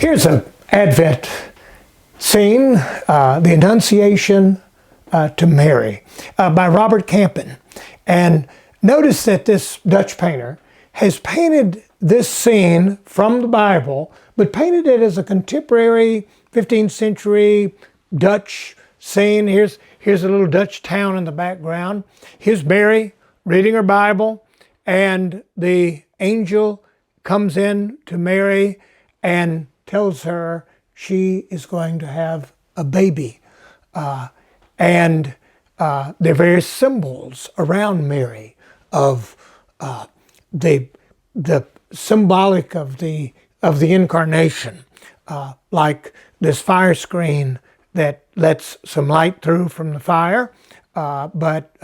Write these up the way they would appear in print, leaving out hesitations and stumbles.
Here's an Advent scene, the Annunciation to Mary by Robert Campen. And notice that this Dutch painter has painted this scene from the Bible, but painted it as a contemporary 15th century Dutch scene. Here's a little Dutch town in the background. Here's Mary reading her Bible, and the angel comes in to Mary and tells her she is going to have a baby. And there are various symbols around Mary of the symbolic of the Incarnation, like this fire screen that lets some light through from the fire, but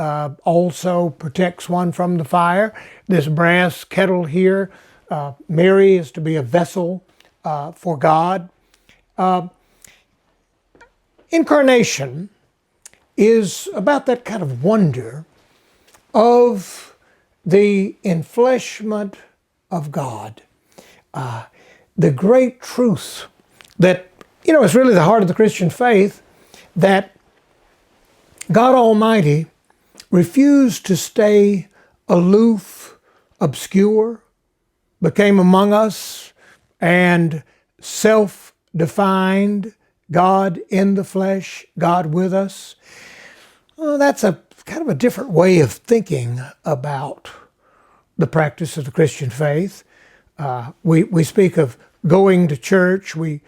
also protects one from the fire. This brass kettle here, Mary is to be a vessel for God. Incarnation is about that kind of wonder of the enfleshment of God. The great truth that, is really the heart of the Christian faith, that God Almighty refused to stay aloof, obscure, became among us, and self-defined, God in the flesh, God with us. Well, that's a kind of a different way of thinking about the practice of the Christian faith. We speak of going to church. We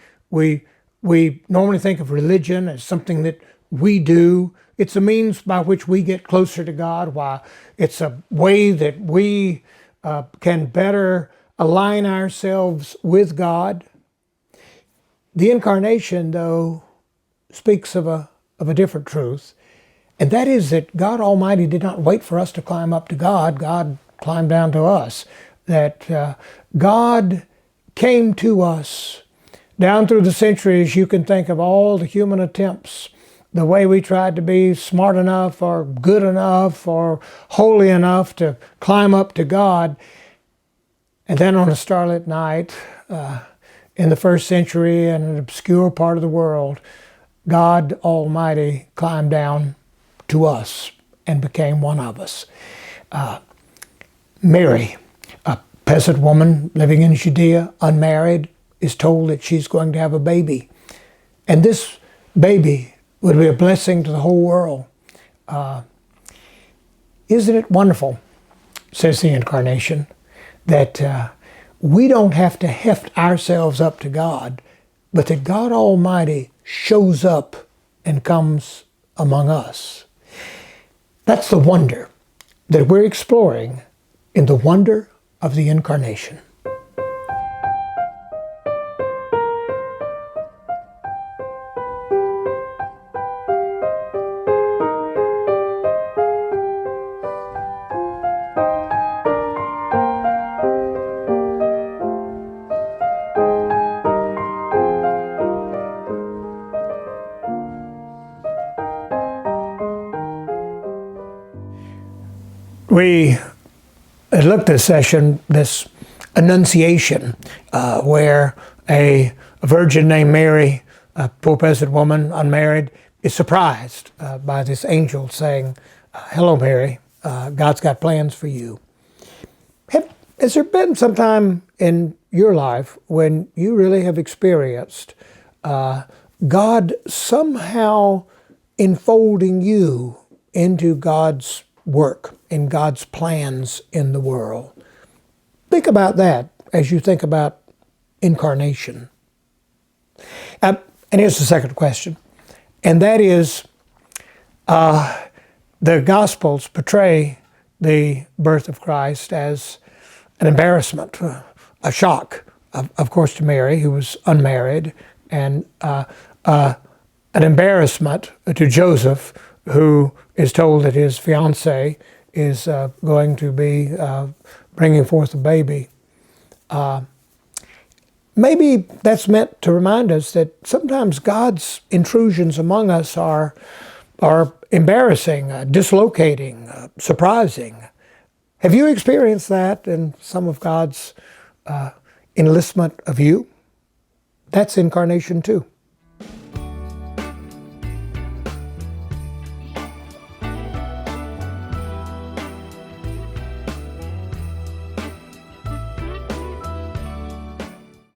normally think of religion as something that we do. It's a means by which we get closer to God. Why? It's a way that we can better align ourselves with God. The Incarnation, though, speaks of a different truth, and that is that God Almighty did not wait for us to climb up to God. God climbed down to us. That God came to us. Down through the centuries, you can think of all the human attempts, the way we tried to be smart enough or good enough or holy enough to climb up to God. And then on a starlit night, in the first century in an obscure part of the world, God Almighty climbed down to us and became one of us. Mary, a peasant woman living in Judea, unmarried, is told that she's going to have a baby. And this baby would be a blessing to the whole world. Isn't it wonderful, says the Incarnation, that we don't have to heft ourselves up to God, but that God Almighty shows up and comes among us. That's the wonder that we're exploring in the wonder of the Incarnation. We looked at this Annunciation, where a virgin named Mary, a poor peasant woman, unmarried, is surprised by this angel saying, "Hello, Mary, God's got plans for you." Has there been some time in your life when you really have experienced God somehow enfolding you into God's work, in God's plans in the world? Think about that as you think about Incarnation. And here's the second question, and that is, the Gospels portray the birth of Christ as an embarrassment, a shock, of course, to Mary, who was unmarried, and an embarrassment to Joseph, who is told that his fiancée is going to be bringing forth a baby. Maybe that's meant to remind us that sometimes God's intrusions among us are embarrassing, dislocating, surprising. Have you experienced that in some of God's enlistment of you? That's incarnation too.